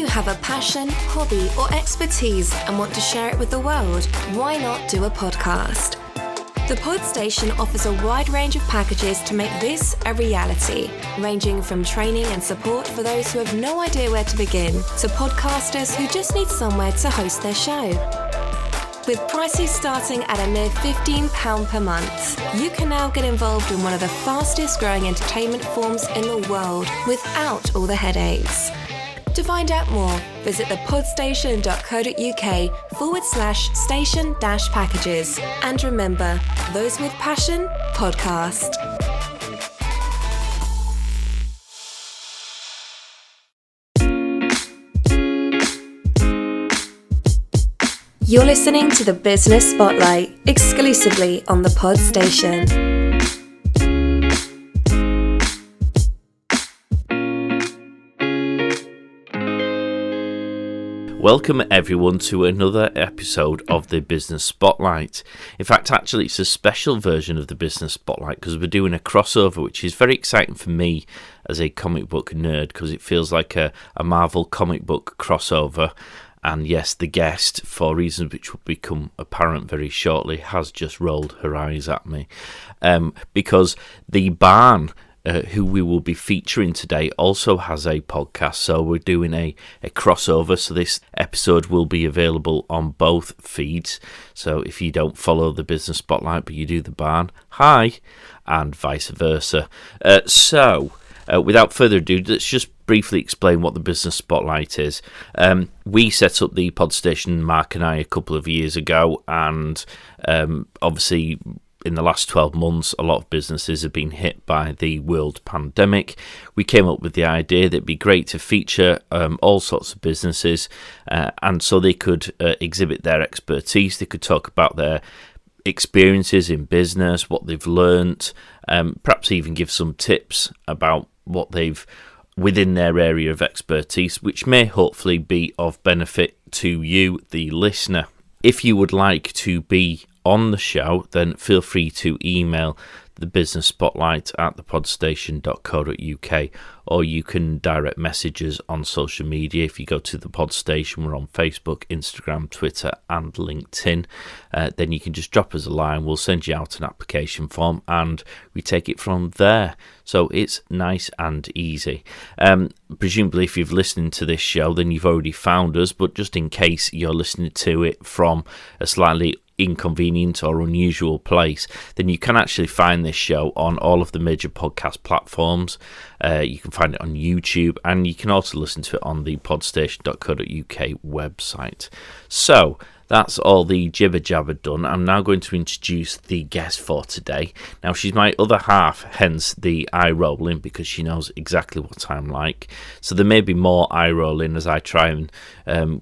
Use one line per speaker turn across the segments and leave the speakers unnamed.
have a passion, hobby, or expertise and want to share it with the world, why not do a podcast? The Pod Station offers a wide range of packages to make this a reality, ranging from training and support for those who have no idea where to begin, to podcasters who just need somewhere to host their show. With prices starting at a mere £15 per month, you can now get involved in one of the fastest growing entertainment forms in the world without all the headaches. To find out more, visit thepodstation.co.uk/station-packages. And remember, those with passion, podcast. You're listening to the Business Spotlight, exclusively on the Pod Station.
Welcome everyone to another episode of the Business Spotlight. In fact, actually it's a special version of the Business Spotlight because we're doing a crossover, which is very exciting for me as a comic book nerd because it feels like a Marvel comic book crossover. And yes, the guest, for reasons which will become apparent very shortly, has just rolled her eyes at me. Because the Barn, who we will be featuring today, also has a podcast. So we're doing a crossover. So this episode will be available on both feeds. So if you don't follow the Business Spotlight, but you do the Barn, hi, and vice versa. Without further ado, let's just briefly explain what the Business Spotlight is. We set up the Pod Station, Mark and I, a couple of years ago, and obviously in the last 12 months, a lot of businesses have been hit by the world pandemic. We came up with the idea that it'd be great to feature all sorts of businesses, and so they could exhibit their expertise, they could talk about their experiences in business, what they've learnt, perhaps even give some tips about what they've within their area of expertise, which may hopefully be of benefit to you, the listener. If you would like to be on the show, then feel free to email the Business Spotlight at thepodstation.co.uk, or you can direct messages on social media. If you go to the Pod Station, we're on Facebook, Instagram, Twitter and LinkedIn. Then you can just drop us a line. We'll send you out an application form and we take it from there. So it's nice and easy. Presumably if you've listened to this show, then you've already found us, but just in case you're listening to it from a slightly inconvenient or unusual place, then you can actually find this show on all of the major podcast platforms. You can find it on YouTube, and you can also listen to it on the podstation.co.uk website. So that's all the jibber jabber done. I'm now going to introduce the guest for today. Now, she's my other half, hence the eye rolling, because she knows exactly what I'm like. So there may be more eye rolling as I try and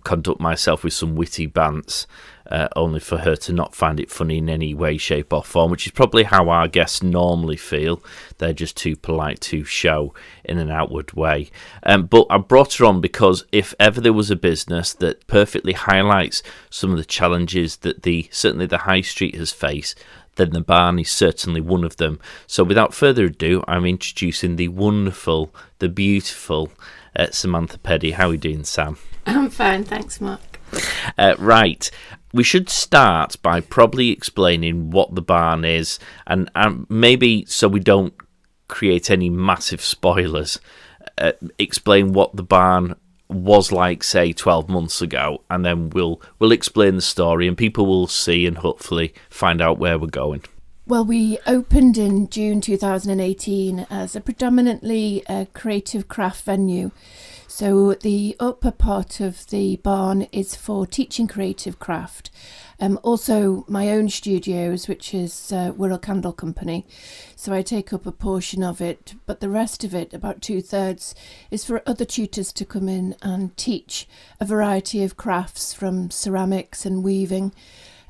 conduct myself with some witty bants. Only for her to not find it funny in any way, shape or form, which is probably how our guests normally feel. They're just too polite to show in an outward way. But I brought her on because if ever there was a business that perfectly highlights some of the challenges that certainly the high street has faced, then the Barn is certainly one of them. So without further ado, I'm introducing the wonderful, the beautiful Samantha Peddie. How are you doing, Sam?
I'm fine, thanks, Mark.
Right. We should start by probably explaining what the Barn is, and maybe so we don't create any massive spoilers, explain what the Barn was like, say, 12 months ago, and then we'll explain the story and people will see and hopefully find out where we're going.
Well, we opened in June 2018 as a predominantly creative craft venue. So the upper part of the barn is for teaching creative craft. Also my own studios, which is Wirral Candle Company. So I take up a portion of it, but the rest of it, about 2/3, is for other tutors to come in and teach a variety of crafts from ceramics and weaving,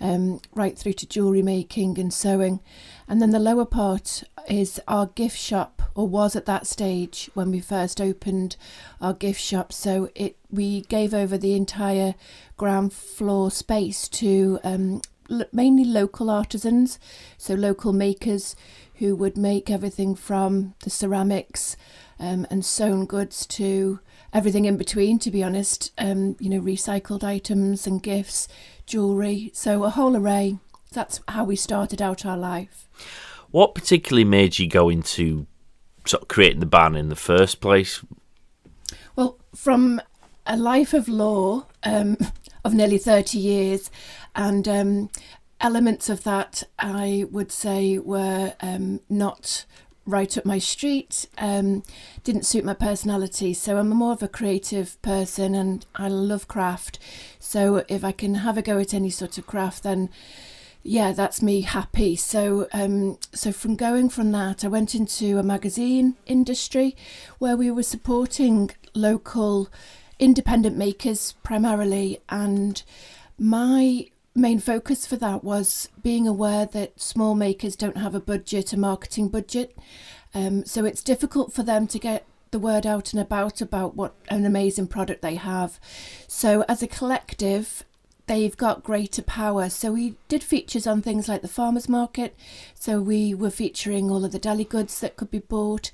right through to jewellery making and sewing. And then the lower part is our gift shop, or was at that stage when we first opened our gift shop. So we gave over the entire ground floor space to mainly local artisans, so local makers who would make everything from the ceramics and sewn goods to everything in between, to be honest, recycled items and gifts, jewellery, so a whole array. That's how we started out our life.
What particularly made you go into sort of creating the barn in the first place?
Well, from a life of law of nearly 30 years, and elements of that I would say were not right up my street, didn't suit my personality. So I'm more of a creative person and I love craft. So if I can have a go at any sort of craft, then yeah, that's me happy. So from going from that, I went into a magazine industry where we were supporting local independent makers primarily, and my main focus for that was being aware that small makers don't have a marketing budget, so it's difficult for them to get the word out and about what an amazing product they have. So as a collective, they've got greater power. So we did features on things like the farmers market. So we were featuring all of the deli goods that could be bought,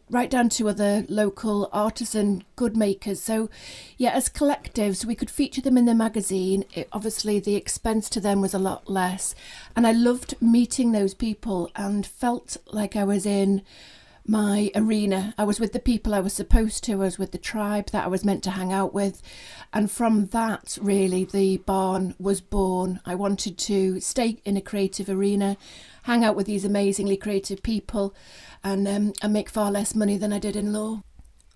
right down to other local artisan good makers. So yeah, as collectives, we could feature them in the magazine. Obviously, the expense to them was a lot less. And I loved meeting those people and felt like I was in my arena. I was with the people I was supposed to. I was with the tribe that I was meant to hang out with. And from that, really, the barn was born. I wanted to stay in a creative arena, hang out with these amazingly creative people, and make far less money than I did in law.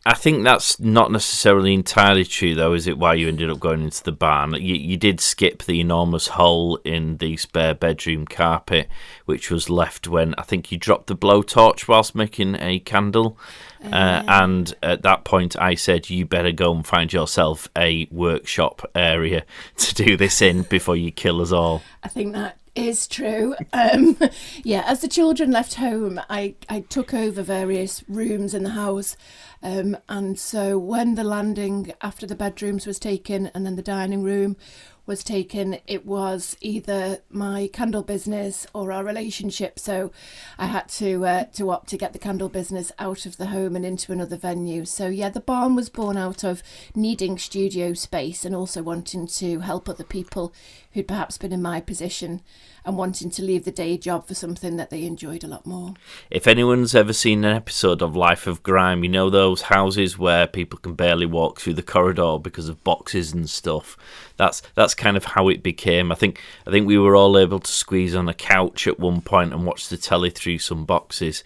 I think that's not necessarily entirely true, though, is it, why you ended up going into the barn? You did skip the enormous hole in the spare bedroom carpet, which was left when I think you dropped the blowtorch whilst making a candle. And at that point, I said, you better go and find yourself a workshop area to do this in before you kill us all.
I think that is true. Yeah, as the children left home, I took over various rooms in the house. And so when the landing after the bedrooms was taken and then the dining room was taken, it was either my candle business or our relationship. So I had to opt to get the candle business out of the home and into another venue. So yeah, the barn was born out of needing studio space and also wanting to help other people who'd perhaps been in my position and wanting to leave the day job for something that they enjoyed a lot more.
If anyone's ever seen an episode of Life of Grime, you know those houses where people can barely walk through the corridor because of boxes and stuff. That's kind of how it became. I think we were all able to squeeze on a couch at one point and watch the telly through some boxes.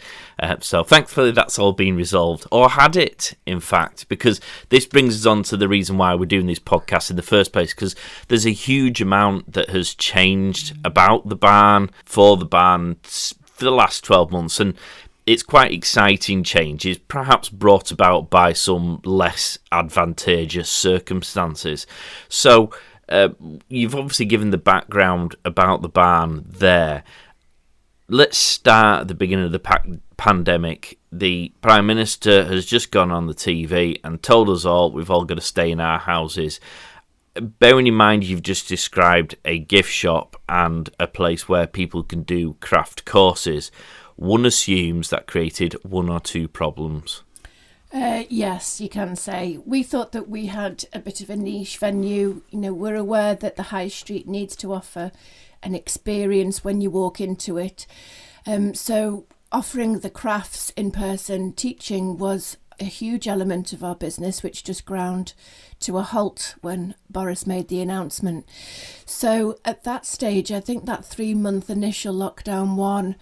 So thankfully that's all been resolved, or had it, in fact, because this brings us on to the reason why we're doing this podcast in the first place, because there's a huge amount that has changed about the barn, for the barn, for the last 12 months, and it's quite exciting changes, perhaps brought about by some less advantageous circumstances. So you've obviously given the background about the barn there. Let's start at the beginning of the pandemic. The Prime Minister has just gone on the TV and told us all we've all got to stay in our houses. Bearing in mind you've just described a gift shop and a place where people can do craft courses, one assumes that created one or two problems.
Yes, you can say. We thought that we had a bit of a niche venue. You know, we're aware that the high street needs to offer an experience when you walk into it. So offering the crafts in person teaching was a huge element of our business, which just ground to a halt when Boris made the announcement. So at that stage, I think that 3-month initial lockdown one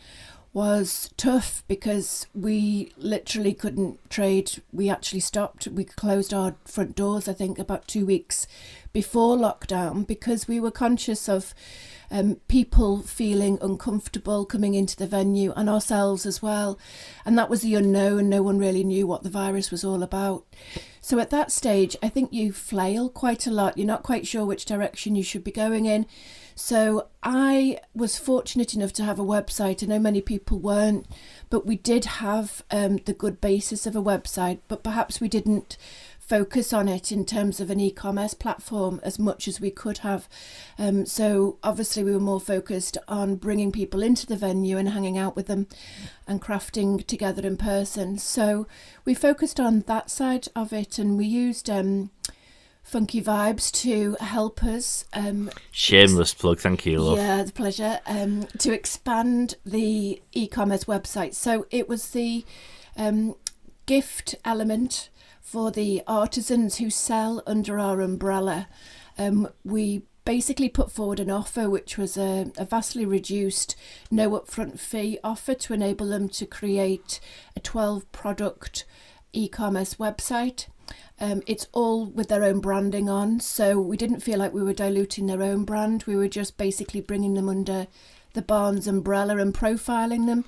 was tough because we literally couldn't trade. We actually stopped. We closed our front doors, I think, about 2 weeks before lockdown because we were conscious of people feeling uncomfortable coming into the venue and ourselves as well. And that was the unknown. No one really knew what the virus was all about. So at that stage, I think you flail quite a lot. You're not quite sure which direction you should be going in. So I was fortunate enough to have a website. I know many people weren't, but we did have the good basis of a website, but perhaps we didn't focus on it in terms of an e-commerce platform as much as we could have. So obviously we were more focused on bringing people into the venue and hanging out with them and crafting together in person. So we focused on that side of it, and we used Funky Vibes to help us.
Shameless plug, thank you, love.
Yeah, it's a pleasure. To expand the e-commerce website. So it was the gift element for the artisans who sell under our umbrella. We basically put forward an offer which was a vastly reduced no upfront fee offer to enable them to create a 12 product e-commerce website. It's all with their own branding on, so we didn't feel like we were diluting their own brand. We were just basically bringing them under the Barnes umbrella and profiling them,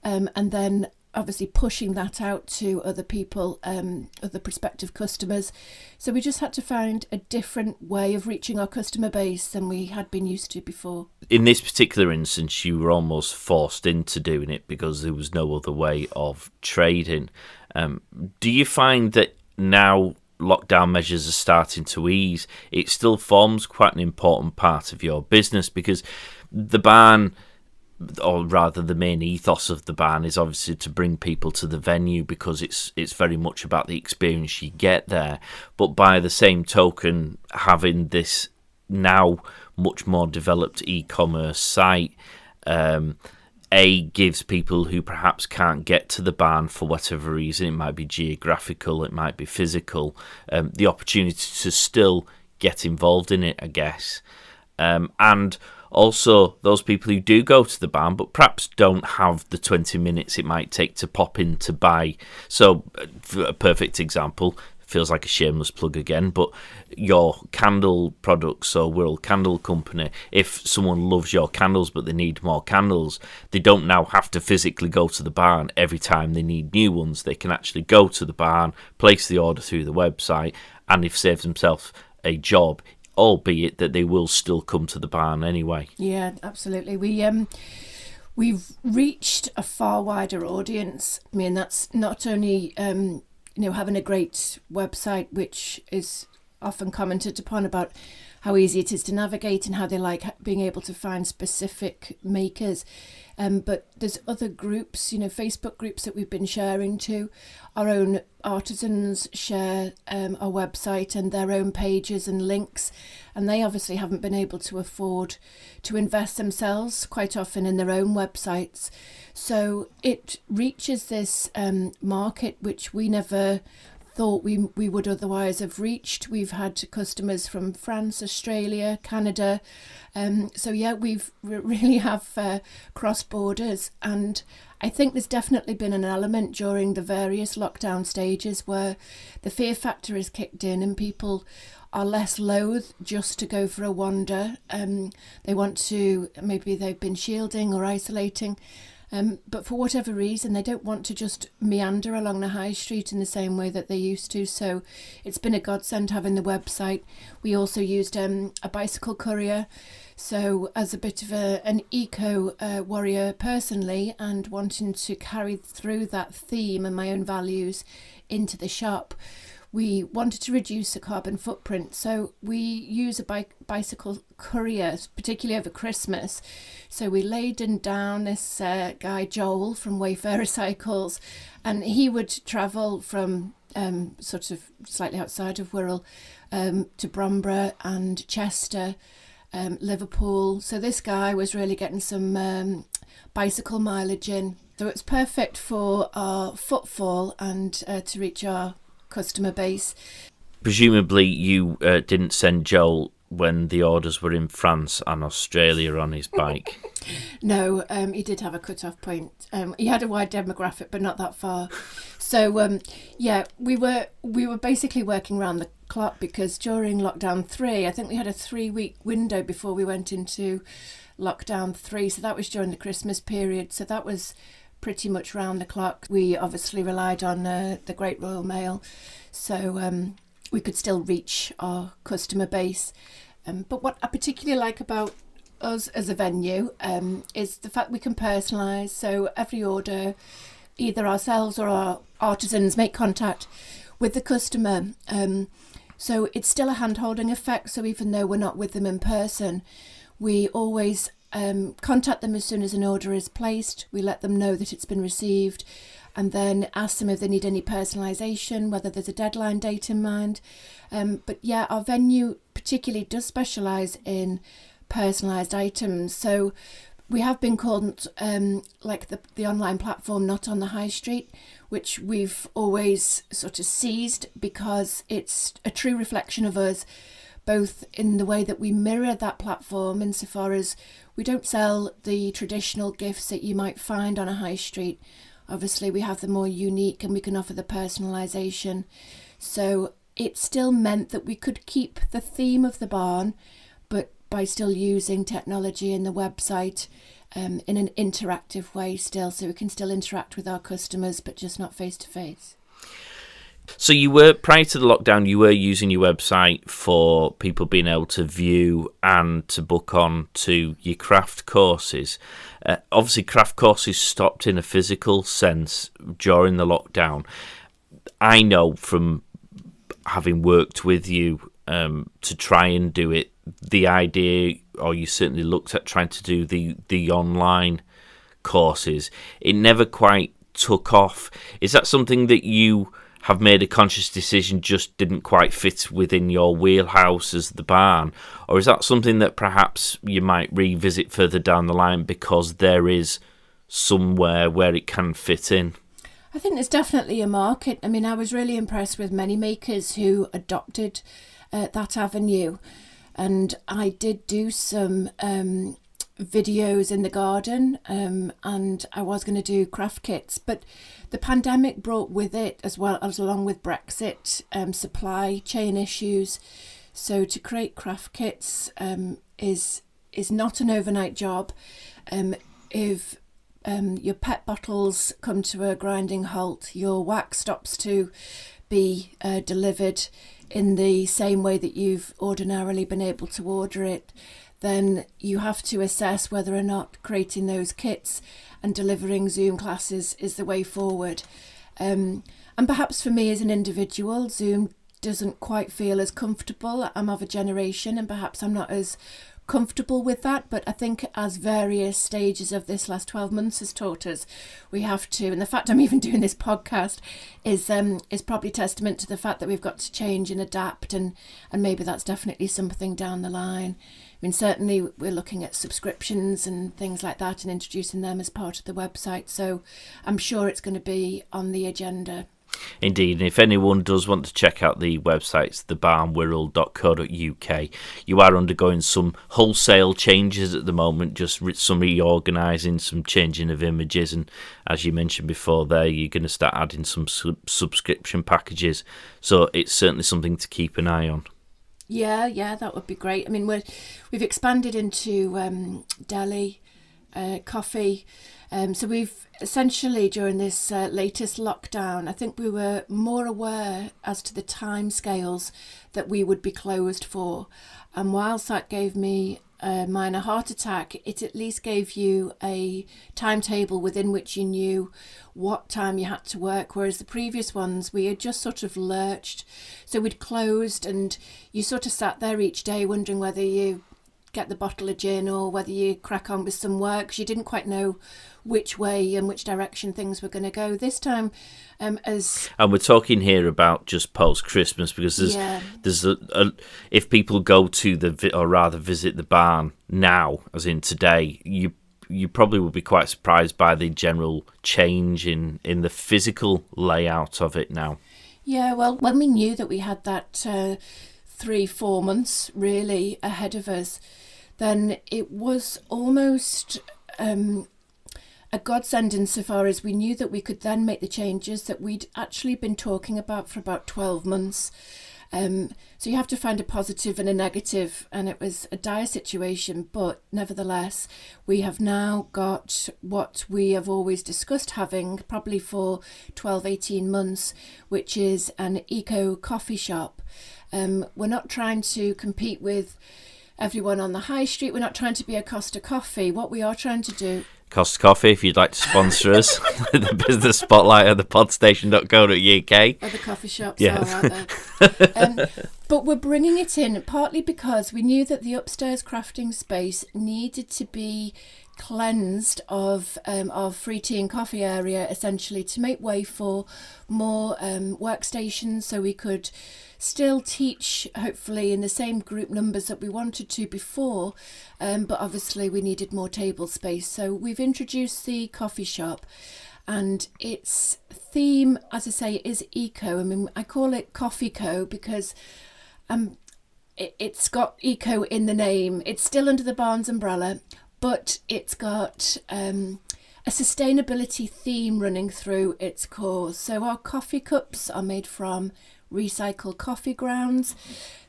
and then obviously pushing that out to other people, other prospective customers. So we just had to find a different way of reaching our customer base than we had been used to before.
In this particular instance, you were almost forced into doing it because there was no other way of trading. Do you find that now lockdown measures are starting to ease, it still forms quite an important part of your business? Because the barn, or rather the main ethos of the barn, is obviously to bring people to the venue because it's very much about the experience you get there. But by the same token, having this now much more developed e-commerce site gives people who perhaps can't get to the barn for whatever reason, it might be geographical, it might be physical, the opportunity to still get involved in it, I guess. And also those people who do go to the barn but perhaps don't have the 20 minutes it might take to pop in to buy. So a perfect example, feels like a shameless plug again, but your candle products, so World Candle Company, if someone loves your candles but they need more candles, they don't now have to physically go to the barn every time they need new ones. They can actually go to the barn, place the order through the website, and they've saved themselves a job, albeit that they will still come to the barn anyway.
Yeah, absolutely. We've reached a far wider audience. I mean, that's not only having a great website, which is often commented upon about how easy it is to navigate and how they like being able to find specific makers. But there's other groups, Facebook groups that we've been sharing to. Our own artisans share our website and their own pages and links, and they obviously haven't been able to afford to invest themselves quite often in their own websites. So it reaches this market which we never thought we would otherwise have reached. We've had customers from France, Australia, Canada. So yeah, we've really have cross borders, and I think there's definitely been an element during the various lockdown stages where the fear factor is kicked in and people are less loath just to go for a wander. They want to, maybe they've been shielding or isolating, but for whatever reason, they don't want to just meander along the high street in the same way that they used to. So it's been a godsend having the website. We also used a bicycle courier. So as a bit of an eco warrior personally, and wanting to carry through that theme and my own values into the shop, we wanted to reduce the carbon footprint. So we use a bicycle courier, particularly over Christmas. So we laid down this guy, Joel, from Wayfarer Cycles, and he would travel from sort of slightly outside of Wirral to Bromborough and Chester, Liverpool. So this guy was really getting some bicycle mileage in. So it's perfect for our footfall and to reach our customer base.
Presumably you didn't send Joel when the orders were in France and Australia on his bike.
No, he did have a cut-off point. He had a wide demographic, but not that far. So yeah, we were basically working around the clock, because during lockdown 3, I think we had a 3-week window before we went into lockdown 3. So that was during the Christmas period. So that was pretty much round the clock. We obviously relied on the Great Royal Mail, so we could still reach our customer base. But what I particularly like about us as a venue is the fact we can personalise. So every order, either ourselves or our artisans make contact with the customer. So it's still a hand-holding effect. So even though we're not with them in person, we always contact them as soon as an order is placed. We let them know that it's been received, and then ask them if they need any personalisation, whether there's a deadline date in mind. But yeah, our venue particularly does specialise in personalised items. So we have been called like the online platform not on the high street, which we've always sort of seized because it's a true reflection of us, both in the way that we mirror that platform insofar as we don't sell the traditional gifts that you might find on a high street. Obviously, we have the more unique and we can offer the personalisation. So it still meant that we could keep the theme of the barn, but by still using technology in the website in an interactive way still, so we can still interact with our customers, but just not face to face.
So you were, prior to the lockdown, you were using your website for people being able to view and to book on to your craft courses. Obviously, craft courses stopped in a physical sense during the lockdown. I know from having worked with you to try and do it, the idea, or you certainly looked at trying to do the online courses, it never quite took off. Is that something that you have made a conscious decision just didn't quite fit within your wheelhouse as the barn? Or is that something that perhaps you might revisit further down the line because there is somewhere where it can fit in?
I think there's definitely a market. I mean, I was really impressed with many makers who adopted that avenue. And I did do some videos in the garden, and I was going to do craft kits, but the pandemic brought with it, as well as along with Brexit, supply chain issues. So to create craft kits is not an overnight job. If your PET bottles come to a grinding halt, your wax stops to be delivered in the same way that you've ordinarily been able to order it, then you have to assess whether or not creating those kits and delivering Zoom classes is the way forward. And perhaps for me as an individual, Zoom doesn't quite feel as comfortable. I'm of a generation and perhaps I'm not as comfortable with that, but I think as various stages of this last 12 months has taught us, we have to, and the fact I'm even doing this podcast is probably testament to the fact that we've got to change and adapt, and maybe that's definitely something down the line. I mean, certainly we're looking at subscriptions and things like that and introducing them as part of the website, so I'm sure it's going to be on the agenda.
Indeed, and if anyone does want to check out the websites, thebarnwhirl.co.uk, you are undergoing some wholesale changes at the moment, just some reorganising, some changing of images, and as you mentioned before there, you're going to start adding some subscription packages, so it's certainly something to keep an eye on.
Yeah, that would be great. I mean, we've expanded into deli, coffee. So we've essentially, during this latest lockdown, I think we were more aware as to the timescales that we would be closed for. And whilst that gave me a minor heart attack, it at least gave you a timetable within which you knew what time you had to work, whereas the previous ones, we had just sort of lurched. So we'd closed and you sort of sat there each day wondering whether you get the bottle of gin or whether you crack on with some work, because you didn't quite know which way and which direction things were going to go. This time, and
we're talking here about just post Christmas, because there's if people go to visit the barn now, as in today, you probably would be quite surprised by the general change in the physical layout of it now.
Yeah, well, when we knew that we had that 3-4 months really ahead of us, then it was almost a godsend insofar as we knew that we could then make the changes that we'd actually been talking about for about 12 months. So you have to find a positive and a negative, and it was a dire situation, but nevertheless, we have now got what we have always discussed having probably for 12-18 months, which is an eco coffee shop. We're not trying to compete with everyone on the high street. We're not trying to be a Costa Coffee. What we are trying to do...
Costa Coffee, if you'd like to sponsor us, the business spotlight at thepodstation.co.uk.
Other coffee shops
Yeah.
are out there. But we're bringing it in partly because we knew that the upstairs crafting space needed to be cleansed of free tea and coffee area, essentially, to make way for more workstations, so we could still teach, hopefully, in the same group numbers that we wanted to before, but obviously we needed more table space. So we've introduced the coffee shop, and its theme, as I say, is eco. I mean, I call it Coffee Co because it's got eco in the name. It's still under the Barnes umbrella, but it's got a sustainability theme running through its core. So our coffee cups are made from recycled coffee grounds.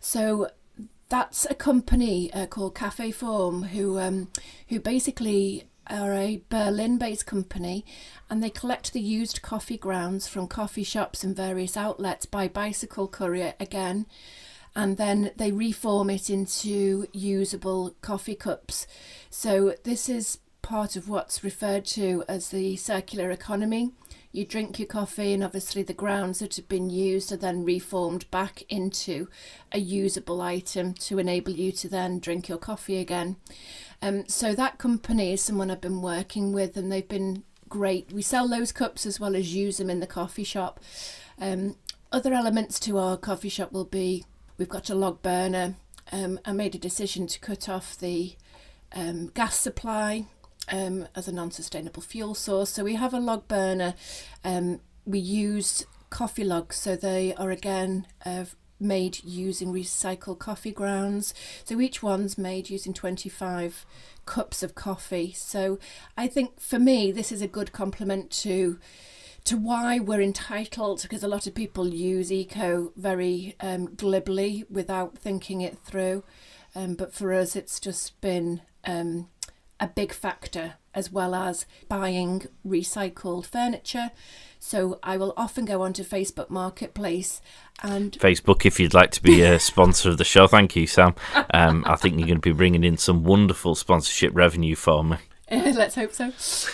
So that's a company called Cafe Form who basically are a Berlin-based company, and they collect the used coffee grounds from coffee shops and various outlets by bicycle courier again, and then they reform it into usable coffee cups. So this is part of what's referred to as the circular economy. You drink your coffee, and obviously the grounds that have been used are then reformed back into a usable item to enable you to then drink your coffee again. So that company is someone I've been working with, and they've been great. We sell those cups as well as use them in the coffee shop. Other elements to our coffee shop will be, we've got a log burner. I made a decision to cut off the gas supply as a non-sustainable fuel source. So we have a log burner. We use coffee logs, so they are again made using recycled coffee grounds. So each one's made using 25 cups of coffee. So I think for me this is a good complement to why we're entitled, because a lot of people use eco very glibly without thinking it through, but for us it's just been a big factor, as well as buying recycled furniture. So I will often go onto Facebook Marketplace and...
Facebook, if you'd like to be a sponsor of the show. Thank you, Sam. I think you're going to be bringing in some wonderful sponsorship revenue for me.
Let's hope so.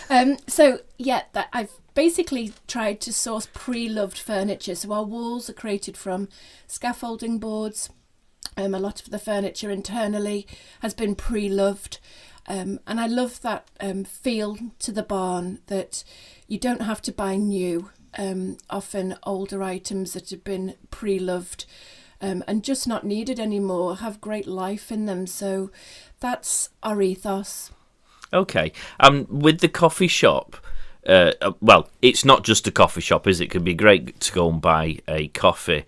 That I've basically tried to source pre-loved furniture. So our walls are created from scaffolding boards. A lot of the furniture internally has been pre-loved. And I love that feel to the barn, that you don't have to buy new. Often older items that have been pre-loved and just not needed anymore have great life in them. So that's our ethos.
Okay. With the coffee shop, well, it's not just a coffee shop, is it? It can be great to go and buy a coffee,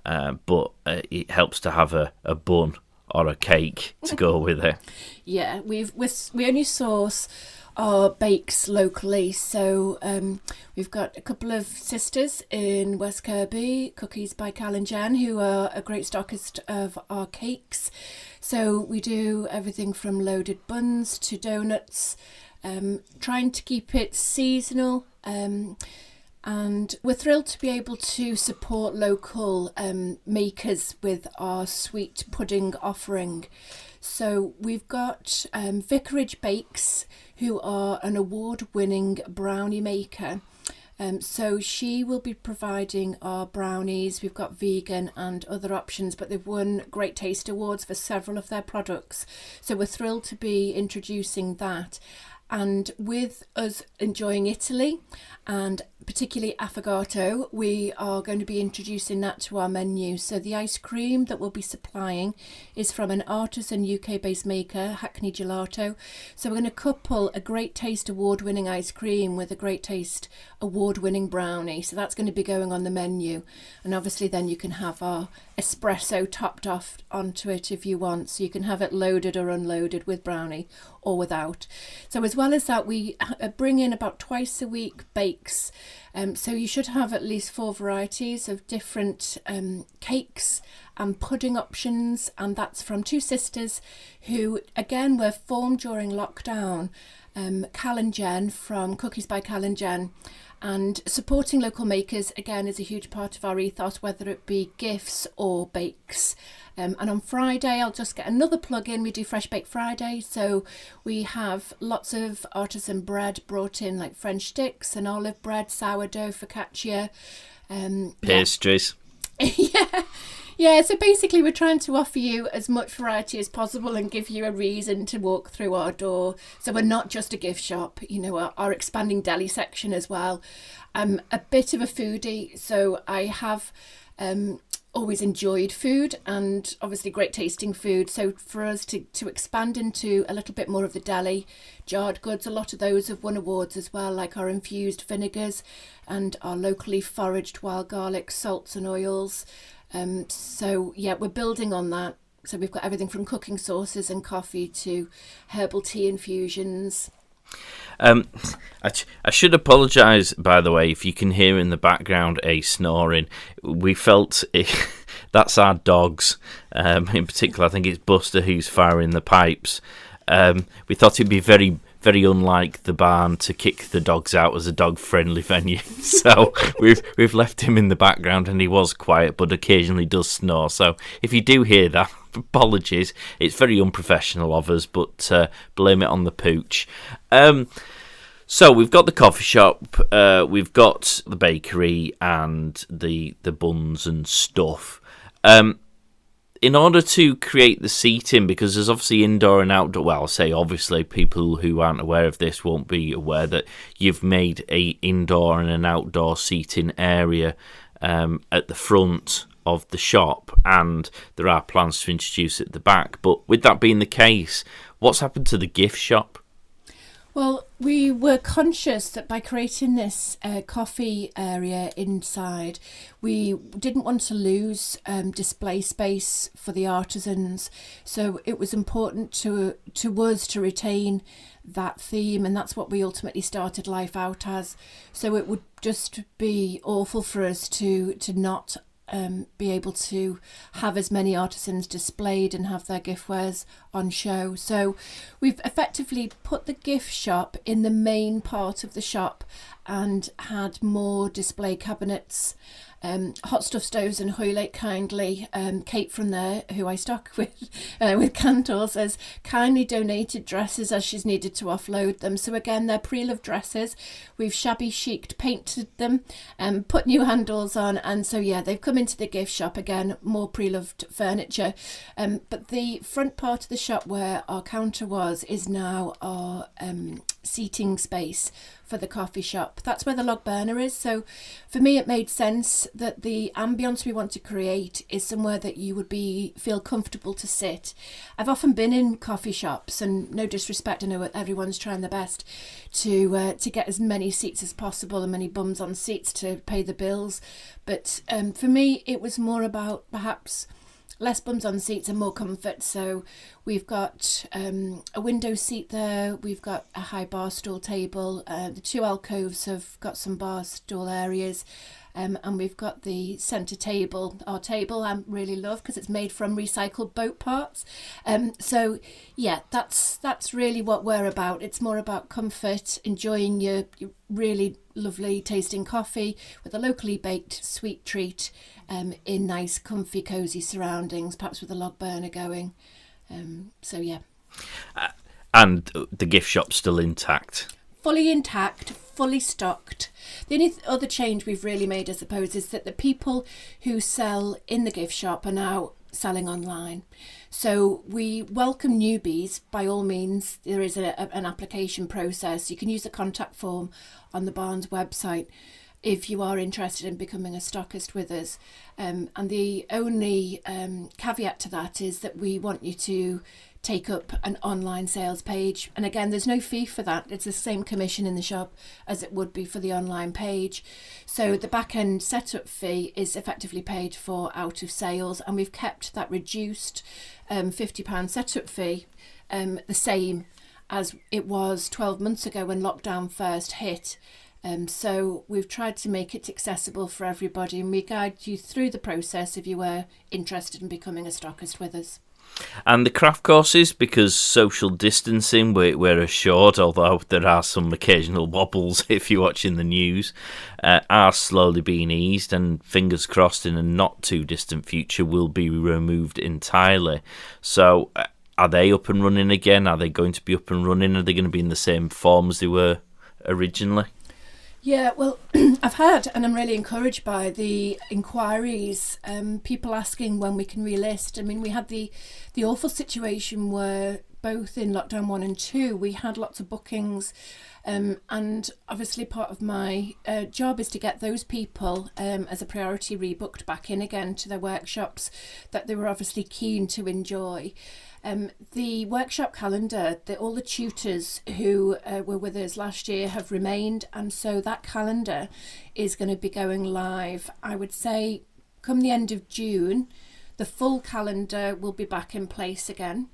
but it helps to have a bun or a cake to go with it. Yeah,
we only source our bakes locally, so we've got a couple of sisters in West Kirby, Cookies by Cal and Jen, who are a great stockist of our cakes. So we do everything from loaded buns to donuts, trying to keep it seasonal. And we're thrilled to be able to support local makers with our sweet pudding offering. So we've got Vicarage Bakes, who are an award-winning brownie maker. So she will be providing our brownies. We've got vegan and other options, but they've won Great Taste Awards for several of their products. So we're thrilled to be introducing that. And with us enjoying Italy, and particularly affogato, we are going to be introducing that to our menu. So the ice cream that we'll be supplying is from an artisan UK-based maker, Hackney Gelato. So we're going to couple a Great Taste award-winning ice cream with a Great Taste award-winning brownie. So that's going to be going on the menu. And obviously then you can have our espresso topped off onto it if you want. So you can have it loaded or unloaded with brownie or without. So as well as that, we bring in about twice a week bakes. So you should have at least 4 varieties of different cakes and pudding options, and that's from two sisters who again were formed during lockdown, Cal and Jen from Cookies by Cal and Jen. And supporting local makers, again, is a huge part of our ethos, whether it be gifts or bakes. And on Friday, I'll just get another plug in. We do Fresh Bake Friday. So we have lots of artisan bread brought in, like French sticks and olive bread, sourdough, focaccia.
Pastries.
Yeah, so basically we're trying to offer you as much variety as possible and give you a reason to walk through our door. So we're not just a gift shop, our expanding deli section as well. I'm a bit of a foodie, so I have always enjoyed food and obviously great tasting food. So for us to expand into a little bit more of the deli, jarred goods, a lot of those have won awards as well, like our infused vinegars and our locally foraged wild garlic, salts and oils. So yeah, we're building on that. So we've got everything from cooking sauces and coffee to herbal tea infusions.
I should apologise, by the way, if you can hear in the background a snoring. We felt that's our dogs. In particular, I think it's Buster who's firing the pipes. We thought it'd be very, very unlike the barn to kick the dogs out as a dog-friendly venue. So we've left him in the background, and he was quiet, but occasionally does snore. So if you do hear that, apologies. It's very unprofessional of us, but blame it on the pooch. So we've got the coffee shop, we've got the bakery, and the buns and stuff. In order to create the seating, because there's obviously indoor and outdoor, well, I'll say obviously people who aren't aware of this won't be aware that you've made a indoor and an outdoor seating area at the front of the shop, and there are plans to introduce it at the back. But with that being the case, what's happened to the gift shop?
Well, we were conscious that by creating this coffee area inside, we didn't want to lose display space for the artisans. So it was important to us to retain that theme, and that's what we ultimately started life out as. So it would just be awful for us to not be able to have as many artisans displayed and have their giftwares on show. So we've effectively put the gift shop in the main part of the shop and had more display cabinets. Hot Stuff Stoves and Hoylake kindly, Kate from there, who I stock with Cantors, has kindly donated dresses as she's needed to offload them. So again, they're pre-loved dresses. We've shabby chiced painted them and put new handles on, and so yeah, they've come into the gift shop again, more pre-loved furniture. But the front part of the shop where our counter was is now our seating space for the coffee shop. That's where the log burner is. So for me, it made sense that the ambience we want to create is somewhere that you would feel comfortable to sit. I've often been in coffee shops, and no disrespect, I know everyone's trying their best to get as many seats as possible and many bums on seats to pay the bills. But for me, it was more about perhaps less bums on seats and more comfort. So we've got a window seat there, we've got a high bar stool table, the two alcoves have got some bar stool areas, and we've got the centre table. Our table I really love because it's made from recycled boat parts. So yeah, that's really what we're about. It's more about comfort, enjoying your really lovely tasting coffee with a locally baked sweet treat in nice comfy cozy surroundings, perhaps with a log burner going. So yeah.
And the gift shop's still intact?
Fully intact, fully stocked. The only other change we've really made, I suppose, is that the people who sell in the gift shop are now selling online. So we welcome newbies. By all means, there is an application process. You can use the contact form on the Barnes website if you are interested in becoming a stockist with us. And the only caveat to that is that we want you to take up an online sales page. And again, there's no fee for that. It's the same commission in the shop as it would be for the online page. So the back end setup fee is effectively paid for out of sales, and we've kept that reduced £50 setup fee the same as it was 12 months ago when lockdown first hit. So we've tried to make it accessible for everybody, and we guide you through the process if you were interested in becoming a stockist with us.
And the craft courses, because social distancing, we're assured, although there are some occasional wobbles if you're watching the news, are slowly being eased, and fingers crossed in a not too distant future will be removed entirely. So are they up and running again? Are they going to be up and running? Are they going to be in the same form as they were originally?
Yeah, well, I've had, and I'm really encouraged by the inquiries, people asking when we can relist. I mean, we had the awful situation where both in lockdown 1 and 2, we had lots of bookings, and obviously part of my job is to get those people as a priority rebooked back in again to their workshops that they were obviously keen to enjoy. The workshop calendar, all the tutors who were with us last year have remained, and so that calendar is going to be going live, I would say, come the end of June. The full calendar will be back in place again.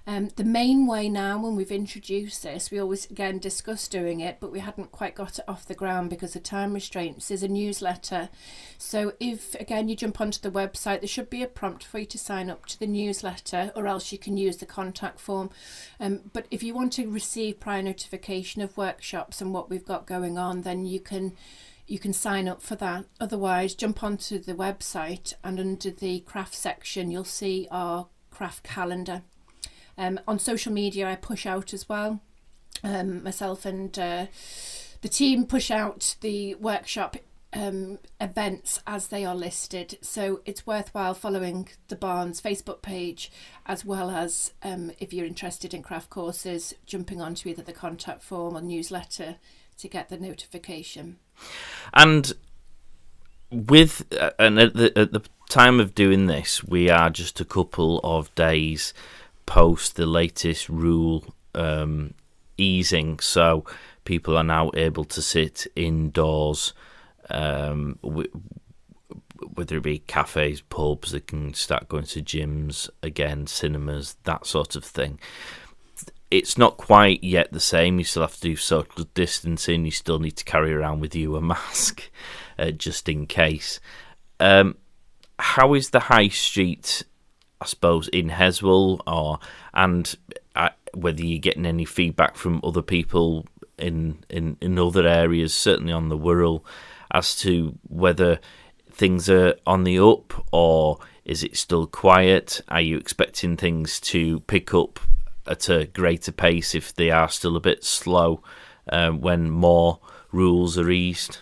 The main way now, when we've introduced this, we always again discuss doing it, but we hadn't quite got it off the ground because of time restraints, is a newsletter. So if again you jump onto the website, there should be a prompt for you to sign up to the newsletter, or else you can use the contact form. But if you want to receive prior notification of workshops and what we've got going on, then you can sign up for that. Otherwise, jump onto the website, and under the craft section you'll see our craft calendar. On social media I push out as well. Myself and the team push out the workshop events as they are listed, so it's worthwhile following the Barnes Facebook page, as well as if you're interested in craft courses, jumping onto either the contact form or newsletter to get the notification.
And with and at the time of doing this, we are just a couple of days post the latest rule easing, so people are now able to sit indoors, whether it be cafes, pubs, they can start going to gyms again, cinemas, that sort of thing. It's not quite yet the same. You still have to do social distancing. You still need to carry around with you a mask just in case. How is the high street, I suppose, in Heswell, and whether you're getting any feedback from other people in other areas, certainly on the Wirral, as to whether things are on the up, or is it still quiet? Are you expecting things to pick up at a greater pace if they are still a bit slow when more rules are eased?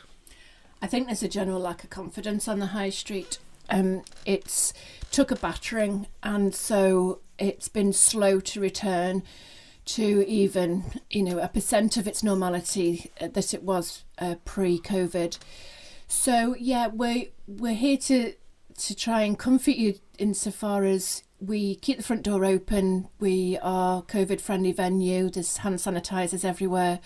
I think there's a general lack of confidence on the high street. It's took a battering, and so it's been slow to return to even, a percent of its normality that it was pre-COVID. So yeah, we're here to try and comfort you insofar as we keep the front door open. We are COVID-friendly venue. There's hand sanitizers everywhere.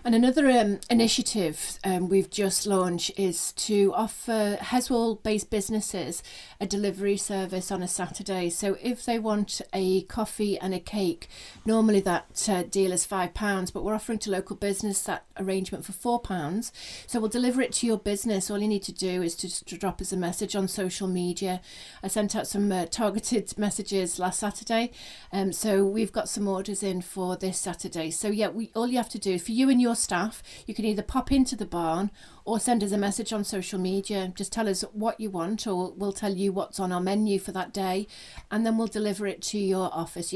And another initiative we've just launched is to offer Heswell-based businesses a delivery service on a Saturday. So if they want a coffee and a cake, normally that deal is £5, but we're offering to local business that arrangement for £4. So we'll deliver it to your business. All you need to do is to drop us a message on social media. I sent out some targeted messages last Saturday, so we've got some orders in for this Saturday. So yeah, all you have to do, for you and your staff, you can either pop into the barn or send us a message on social media. Just tell us what you want, or we'll tell you what's on our menu for that day, and then we'll deliver it to your office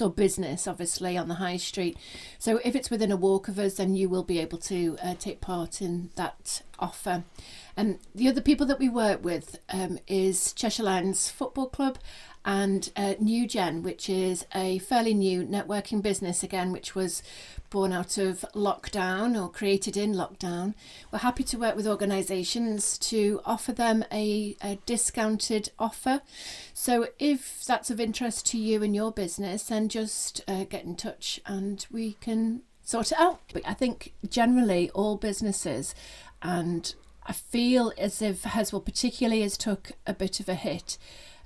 or business, obviously on the high street. So if it's within a walk of us, then you will be able to take part in that offer. And the other people that we work with is Cheshire Lions Football Club and New Gen, which is a fairly new networking business again, which was born out of lockdown or created in lockdown. We're happy to work with organisations to offer them a discounted offer. So if that's of interest to you and your business, then just get in touch and we can sort it out. But I think generally all businesses, and I feel as if Heswell particularly has took a bit of a hit.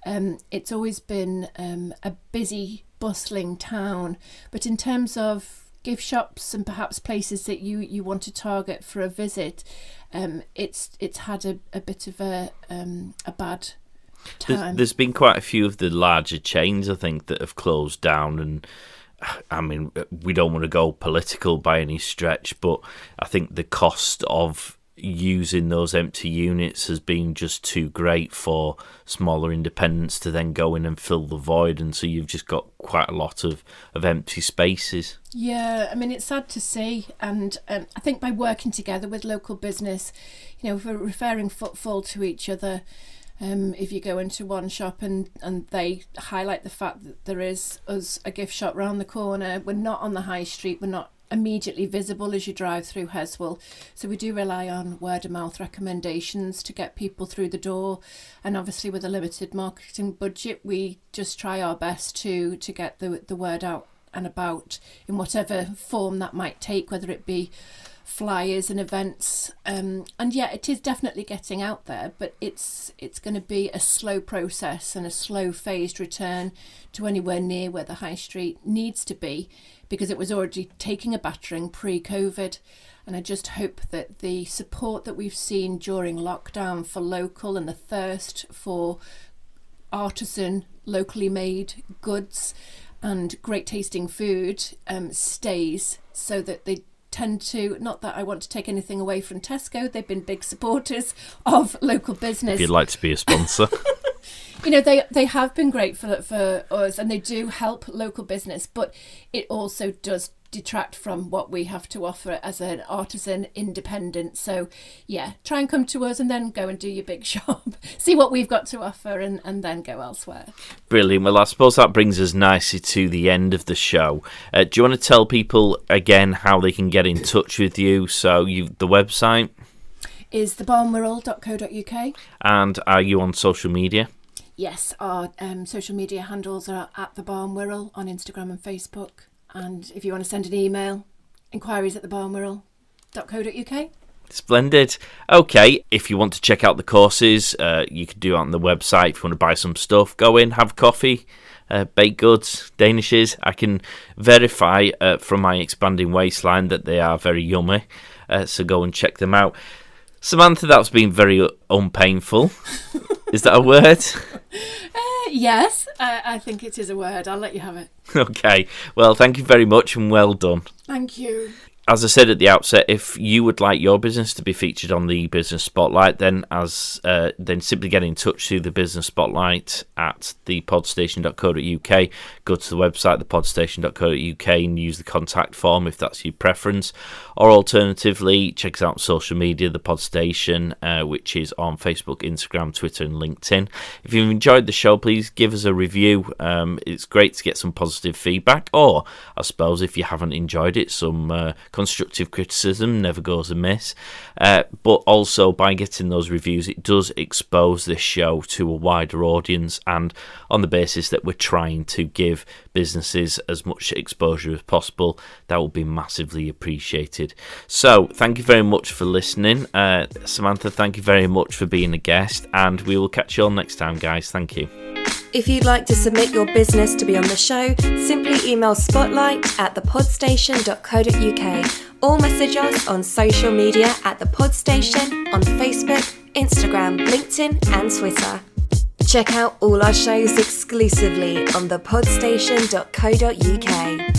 It's always been a busy, bustling town, but in terms of gift shops and perhaps places that you want to target for a visit, it's had a bit of a bad time.
There's been quite a few of the larger chains, I think, that have closed down, and I mean, we don't want to go political by any stretch, but I think the cost of using those empty units has been just too great for smaller independents to then go in and fill the void, and so you've just got quite a lot of empty spaces.
Yeah, I mean, it's sad to see, and I think by working together with local business, if we're referring footfall to each other, if you go into one shop and they highlight the fact that there is a gift shop round the corner, we're not on the high street, we're not immediately visible as you drive through Heswell, so we do rely on word of mouth recommendations to get people through the door, and obviously with a limited marketing budget we just try our best to get the word out and about in whatever form that might take, whether it be flyers and events, and yeah, it is definitely getting out there, but it's going to be a slow process and a slow phased return to anywhere near where the high street needs to be, because it was already taking a battering pre-COVID. And I just hope that the support that we've seen during lockdown for local and the thirst for artisan, locally made goods and great tasting food stays, so that they tend to, not that I want to take anything away from Tesco, they've been big supporters of local business.
If you'd like to be a sponsor.
They have been great for us, and they do help local business, but it also does detract from what we have to offer as an artisan independent. So yeah, try and come to us and then go and do your big shop, see what we've got to offer, and then go elsewhere. Brilliant.
Well, I suppose that brings us nicely to the end of the show. Do you want to tell people again how they can get in touch with you? So the website
is thebarnwhirl.co.uk.
And are you on social media?
Yes, our social media handles are at The Barn Whirl on Instagram and Facebook. And if you want to send an email, inquiries@thebarnwhirl.co.uk.
Splendid. Okay, if you want to check out the courses, you can do it on the website. If you want to buy some stuff, go in, have coffee, baked goods, danishes. I can verify from my expanding waistline that they are very yummy, so go and check them out. Samantha, that's been very unpainful. Is that a word?
Yes, I think it is a word. I'll let you have it.
Okay. Well, thank you very much and well done.
Thank you.
As I said at the outset, if you would like your business to be featured on the Business Spotlight, then simply get in touch through the Business Spotlight at thepodstation.co.uk. Go to the website, thepodstation.co.uk, and use the contact form if that's your preference. Or alternatively, check us out on social media, the Podstation, which is on Facebook, Instagram, Twitter, and LinkedIn. If you've enjoyed the show, please give us a review. It's great to get some positive feedback, or I suppose if you haven't enjoyed it, some constructive criticism never goes amiss, but also by getting those reviews it does expose this show to a wider audience, and on the basis that we're trying to give businesses as much exposure as possible, that will be massively appreciated. So thank you very much for listening. Samantha, thank you very much for being a guest, and we will catch you all next time, guys. Thank you.
If you'd like to submit your business to be on the show, simply email spotlight@thepodstation.co.uk or message us on social media at The Podstation on Facebook, Instagram, LinkedIn and Twitter. Check out all our shows exclusively on thepodstation.co.uk.